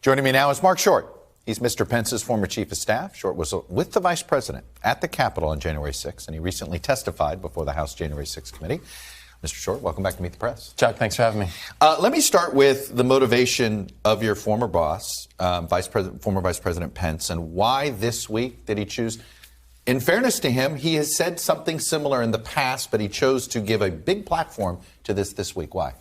Joining me now is Marc Short. He's Mr. Pence's former chief of staff. Short was with the vice president at the Capitol on January 6th, and he recently testified before the House January 6th committee. Mr. Short, welcome back to Meet the Press. Chuck, thanks for having me. Let me start with the motivation of your former boss, former Vice President Pence, and why this week did he choose? In fairness to him, he has said something similar in the past, but he chose to give a big platform to this week. Why?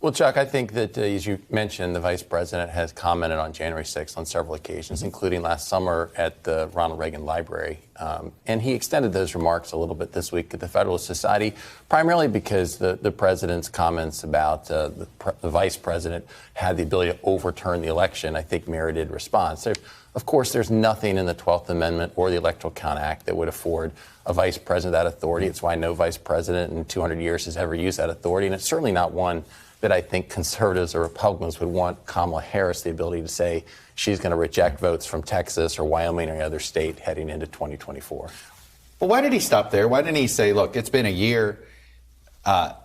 Well, Chuck, I think that, as you mentioned, the vice president has commented on January 6th on several occasions, including last summer at the Ronald Reagan Library. And he extended those remarks a little bit this week at the Federalist Society, primarily because the president's comments about the vice president had the ability to overturn the election, I think, merited response. Of course, there's nothing in the 12th Amendment or the Electoral Count Act that would afford a vice president that authority. It's why no vice president in 200 years has ever used that authority, and it's certainly not one that I think conservatives or Republicans would want Kamala Harris the ability to say she's going to reject votes from Texas or Wyoming or any other state heading into 2024. Well, why did he stop there? Why didn't he say, look, it's been a year.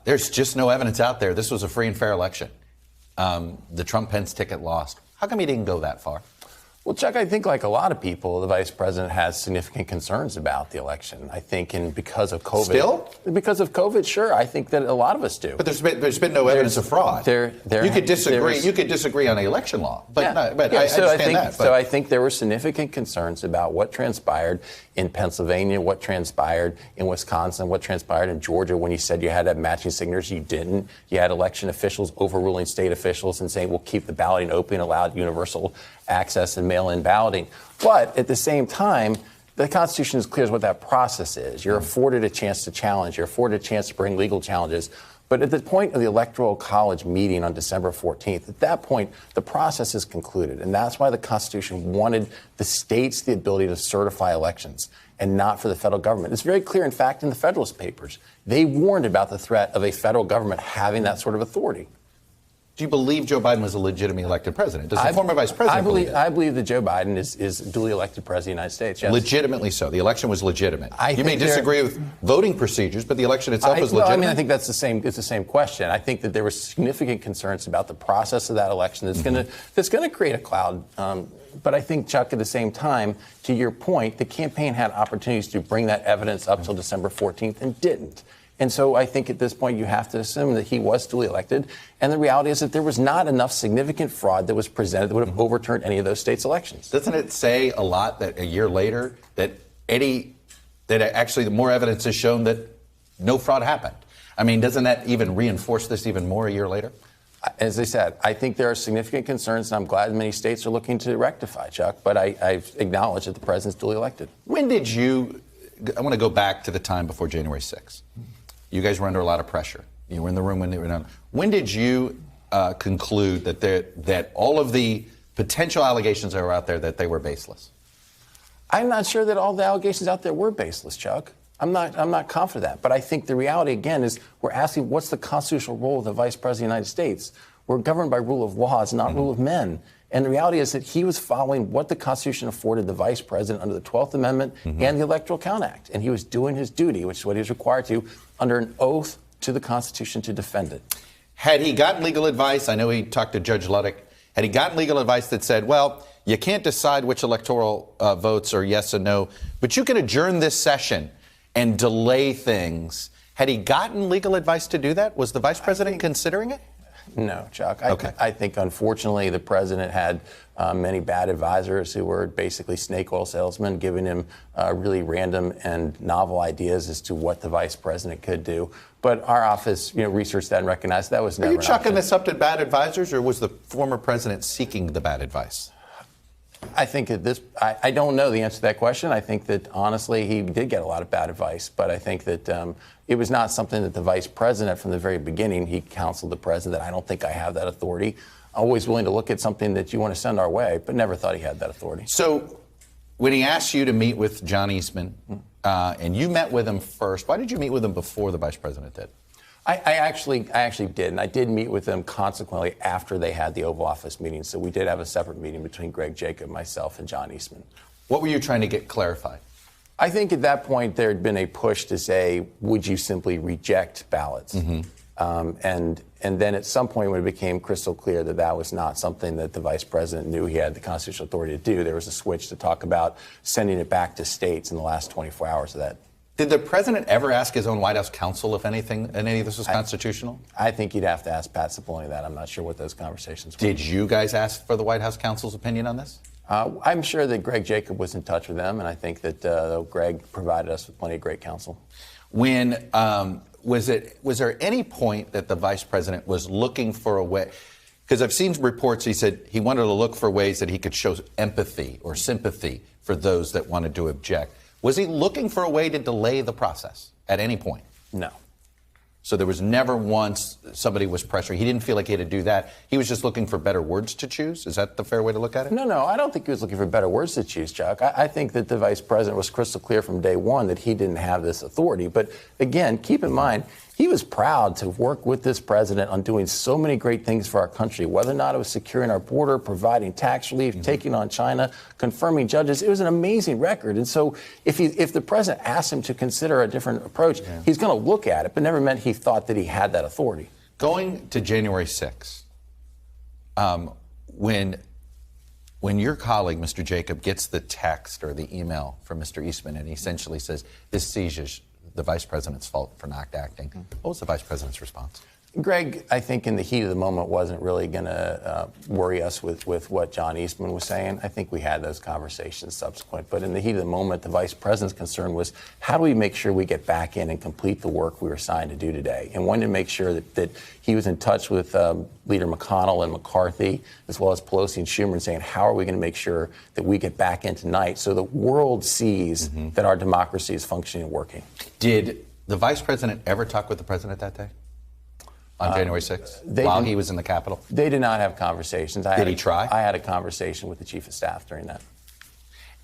There's just no evidence out there. This was a free and fair election. The Trump-Pence ticket lost. How come he didn't go that far? Well, Chuck, I think like a lot of people, the vice president has significant concerns about the election. I think, and because of COVID. Still? Because of COVID, sure. I think that a lot of us do. But there's been no evidence of fraud. You could disagree on the election law, but I understand that. So I think there were significant concerns about what transpired in Pennsylvania, what transpired in Wisconsin, what transpired in Georgia when you said you had to have matching signatures. You didn't. You had election officials overruling state officials and saying we'll keep the balloting open, allowed universal access and mail-in balloting. But at the same time, the Constitution is clear as what that process is. You're afforded a chance to challenge. You're afforded a chance to bring legal challenges. But at the point of the Electoral College meeting on December 14th, at that point, the process is concluded. And that's why the Constitution wanted the states the ability to certify elections and not for the federal government. It's very clear, in fact, in the Federalist Papers. They warned about the threat of a federal government having that sort of authority. Do you believe Joe Biden was a legitimately elected president? Does the former vice president believe that? I believe that Joe Biden is duly elected president of the United States, yes. Legitimately so. The election was legitimate. You may disagree with voting procedures, but the election itself was legitimate. Well, I mean, I think it's the same question. I think that there were significant concerns about the process of that election that's going to create a cloud. But I think, Chuck, at the same time, to your point, the campaign had opportunities to bring that evidence up till December 14th and didn't. And so I think at this point you have to assume that he was duly elected. And the reality is that there was not enough significant fraud that was presented that would have overturned any of those states' elections. Doesn't it say a lot that a year later that actually more evidence has shown that no fraud happened? I mean, doesn't that even reinforce this even more a year later? As I said, I think there are significant concerns, and I'm glad many states are looking to rectify, Chuck. But I acknowledge that the president's duly elected. When did you – I want to go back to the time before January 6th. You guys were under a lot of pressure. You were in the room when they were done. When did you conclude that all of the potential allegations that were out there, that they were baseless? I'm not sure that all the allegations out there were baseless, Chuck. I'm not confident of that. But I think the reality, again, is we're asking what's the constitutional role of the Vice President of the United States? We're governed by rule of laws, not rule of men. And the reality is that he was following what the Constitution afforded the vice president under the 12th Amendment and the Electoral Count Act. And he was doing his duty, which is what he was required to, under an oath to the Constitution to defend it. Had he gotten legal advice, I know he talked to Judge Luddick, had he gotten legal advice that said, well, you can't decide which electoral votes are yes or no, but you can adjourn this session and delay things. Had he gotten legal advice to do that? Was the vice president considering it? No, Chuck. Okay. I think, unfortunately, the president had many bad advisors who were basically snake oil salesmen, giving him really random and novel ideas as to what the vice president could do. But our office, researched that and recognized that was never an option. Are you chucking this up to bad advisors, or was the former president seeking the bad advice? I think I don't know the answer to that question. I think that, honestly, he did get a lot of bad advice. But I think that it was not something that the vice president, from the very beginning, he counseled the president. I don't think I have that authority. Always willing to look at something that you want to send our way, but never thought he had that authority. So when he asked you to meet with John Eastman, and you met with him first, why did you meet with him before the vice president did? I actually did, and I did meet with them consequently after they had the Oval Office meeting. So we did have a separate meeting between Greg Jacob, myself, and John Eastman. What were you trying to get clarified? I think at that point there had been a push to say, would you simply reject ballots? And then at some point when it became crystal clear that that was not something that the vice president knew he had the constitutional authority to do, there was a switch to talk about sending it back to states in the last 24 hours of that. Did the president ever ask his own White House counsel if any of this was constitutional? I think you'd have to ask Pat Cipollone that. I'm not sure what those conversations were. Did you guys ask for the White House counsel's opinion on this? I'm sure that Greg Jacob was in touch with them, and I think that Greg provided us with plenty of great counsel. When was there any point that the vice president was looking for a way? Because I've seen reports he said he wanted to look for ways that he could show empathy or sympathy for those that wanted to object. Was he looking for a way to delay the process at any point? No. So there was never once somebody was pressuring. He didn't feel like he had to do that. He was just looking for better words to choose. Is that the fair way to look at it? No, I don't think he was looking for better words to choose, Chuck. I think that the vice president was crystal clear from day one that he didn't have this authority. But again, keep in mind, he was proud to work with this president on doing so many great things for our country, whether or not it was securing our border, providing tax relief, taking on China, confirming judges. It was an amazing record. And so if the president asked him to consider a different approach, he's going to look at it, but never meant he thought that he had that authority. Going to January 6th, when your colleague, Mr. Jacob, gets the text or the email from Mr. Eastman and he essentially says, this seizure is the vice president's fault for not acting, what was the vice president's response? Greg, I think in the heat of the moment wasn't really going to worry us with what John Eastman was saying. I think we had those conversations subsequent. But in the heat of the moment, the vice president's concern was how do we make sure we get back in and complete the work we were assigned to do today? And wanted to make sure that he was in touch with Leader McConnell and McCarthy, as well as Pelosi and Schumer, and saying how are we going to make sure that we get back in tonight so the world sees that our democracy is functioning and working. Did the vice president ever talk with the president that day? On January 6th, while he was in the Capitol? They did not have conversations. Did he try? I had a conversation with the chief of staff during that.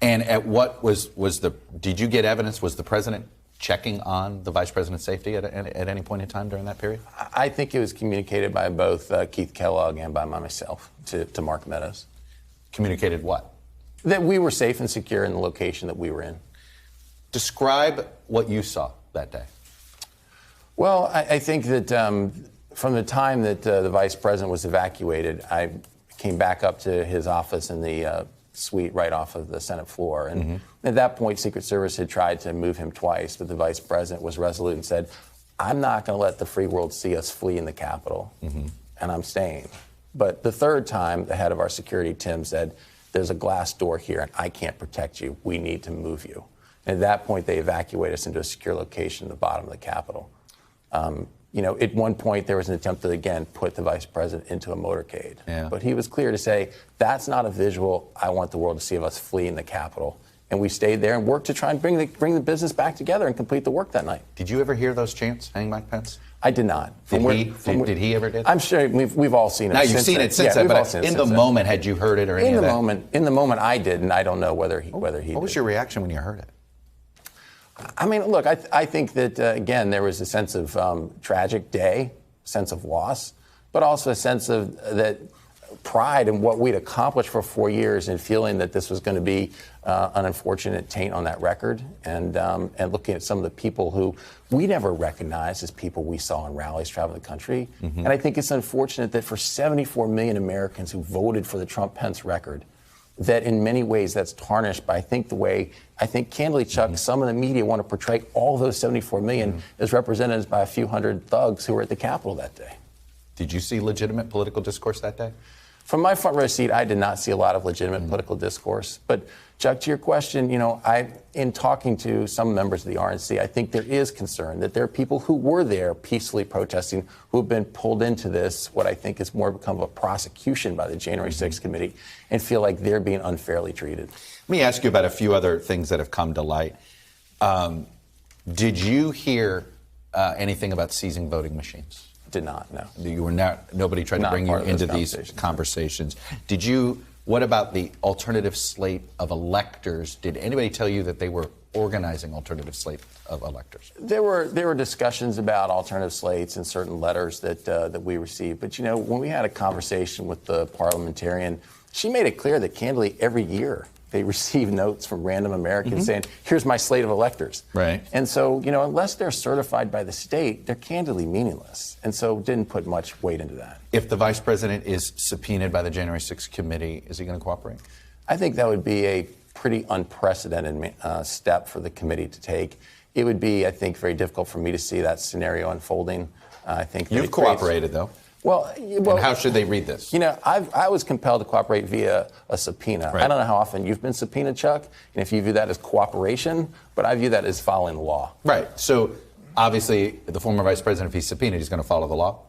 And at what did you get evidence? Was the president checking on the vice president's safety at any point in time during that period? I think it was communicated by both Keith Kellogg and by myself to Mark Meadows. Communicated what? That we were safe and secure in the location that we were in. Describe what you saw that day. Well, I think that from the time that the vice president was evacuated, I came back up to his office in the suite right off of the Senate floor. And at that point, Secret Service had tried to move him twice, but the vice president was resolute and said, I'm not going to let the free world see us flee in the Capitol, and I'm staying. But the third time, the head of our security, Tim, said, there's a glass door here, and I can't protect you. We need to move you. And at that point, they evacuated us into a secure location at the bottom of the Capitol. At one point, there was an attempt to, again, put the vice president into a motorcade. Yeah. But he was clear to say, that's not a visual I want the world to see of us fleeing the Capitol. And we stayed there and worked to try and bring the business back together and complete the work that night. Did you ever hear those chants, hang Mike Pence? I did not. Did he ever did? I'm sure we've all seen it. Now, you've seen it since then, but in the moment, had you heard it or any of that? In the moment, I did, and I don't know whether he did. What was your reaction when you heard it? I mean, look, I think that, again, there was a sense of tragic day, sense of loss, but also a sense of that pride in what we'd accomplished for 4 years and feeling that this was going to be an unfortunate taint on that record and looking at some of the people who we never recognized as people we saw in rallies traveling the country. And I think it's unfortunate that for 74 million Americans who voted for the Trump-Pence record, that in many ways that's tarnished by, I think candidly, Chuck, some of the media want to portray all those 74 million as represented by a few hundred thugs who were at the Capitol that day. Did you see legitimate political discourse that day? From my front row seat, I did not see a lot of legitimate political discourse. But, Chuck, to your question, in talking to some members of the RNC, I think there is concern that there are people who were there peacefully protesting who have been pulled into this, what I think is more become a prosecution by the January 6th committee, and feel like they're being unfairly treated. Let me ask you about a few other things that have come to light. Did you hear anything about seizing voting machines? Did not, no. You were not. Nobody tried to bring you into these conversations. Did you? What about the alternative slate of electors? Did anybody tell you that they were organizing alternative slate of electors? There were discussions about alternative slates and certain letters that we received. But when we had a conversation with the parliamentarian, she made it clear that candidly every year They receive notes from random Americans saying, here's my slate of electors. Right. And so, unless they're certified by the state, they're candidly meaningless. And so didn't put much weight into that. If the vice president is subpoenaed by the January 6th committee, is he going to cooperate? I think that would be a pretty unprecedented step for the committee to take. It would be, I think, very difficult for me to see that scenario unfolding. I think You've cooperated, though. Well, and how should they read this? I was compelled to cooperate via a subpoena. Right. I don't know how often you've been subpoenaed, Chuck, and if you view that as cooperation, but I view that as following the law. Right. So, obviously, the former vice president, if he's subpoenaed, he's going to follow the law?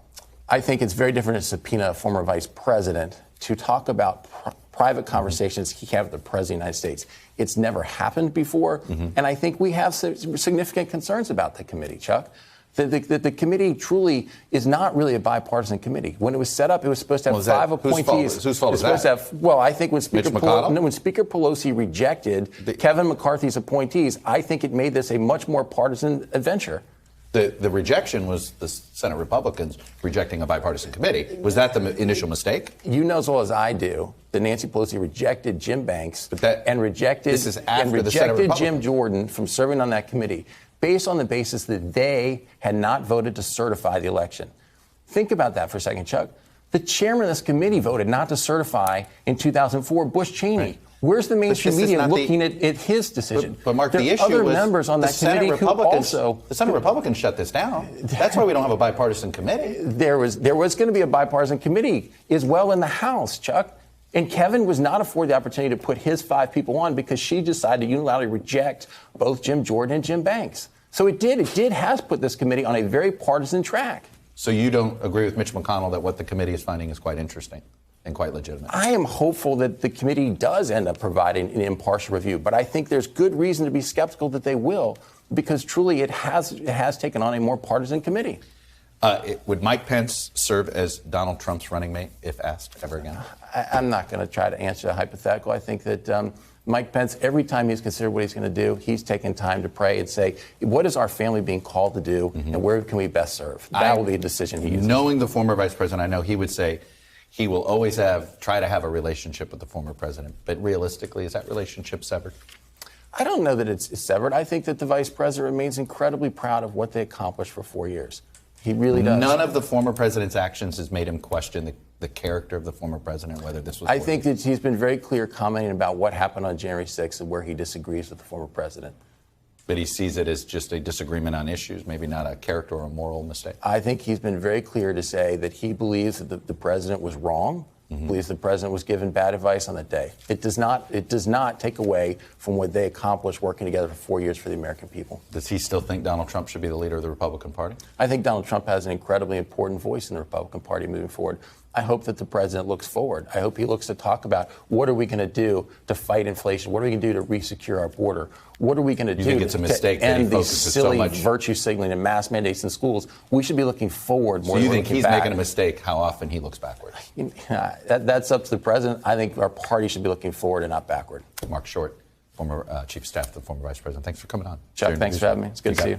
I think it's very different to subpoena a former vice president to talk about private conversations he had with the president of the United States. It's never happened before, and I think we have some significant concerns about the committee, Chuck. The committee truly is not really a bipartisan committee. When it was set up, it was supposed to have 5 appointees. Whose fault is that? I think when Speaker Pelosi rejected Kevin McCarthy's appointees, I think it made this a much more partisan adventure. The rejection was the Senate Republicans rejecting a bipartisan committee. Was that the initial mistake? You know as well as I do that Nancy Pelosi rejected Jim Banks and rejected Jim Jordan from serving on that committee based on the basis that they had not voted to certify the election. Think about that for a second, Chuck. The chairman of this committee voted not to certify in 2004 Bush Cheney. Right. Where's the mainstream media looking at his decision? But Mark, the issue other was members on that committee who also the Senate Republicans shut this down. That's why we don't have a bipartisan committee. There was going to be a bipartisan committee as well in the House, Chuck. And Kevin was not afforded the opportunity to put his 5 people on because she decided to unilaterally reject both Jim Jordan and Jim Banks. So it has put this committee on a very partisan track. So you don't agree with Mitch McConnell that what the committee is finding is quite interesting and quite legitimate? I am hopeful that the committee does end up providing an impartial review, but I think there's good reason to be skeptical that they will, because truly it has taken on a more partisan committee. Would Mike Pence serve as Donald Trump's running mate if asked ever again? I'm not going to try to answer the hypothetical. I think that Mike Pence, every time he's considered what he's going to do, he's taken time to pray and say, what is our family being called to do, and where can we best serve? That will be a decision he uses. Knowing the former vice president, I know he would say he will always try to have a relationship with the former president. But realistically, is that relationship severed? I don't know that it's severed. I think that the vice president remains incredibly proud of what they accomplished for 4 years. He really does. None of the former president's actions has made him question the character of the former president, whether this was... I think that he's been very clear commenting about what happened on January 6th and where he disagrees with the former president. But he sees it as just a disagreement on issues, maybe not a character or a moral mistake. I think he's been very clear to say that he believes that the president was wrong, believes the president was given bad advice on the day. It does not take away from what they accomplished working together for 4 years for the American people. Does he still think Donald Trump should be the leader of the Republican Party? I think Donald Trump has an incredibly important voice in the Republican Party moving forward. I hope that the president looks forward. I hope he looks to talk about what are we going to do to fight inflation? What are we going to do to re-secure our border? What are we going to do to end these silly virtue signaling and mass mandates in schools? We should be looking forward more than looking back. So you think he's making a mistake how often he looks backward? That's up to the president. I think our party should be looking forward and not backward. Marc Short, former chief of staff to the former vice president. Thanks for coming on. Chuck, thanks for having me. It's good to see you.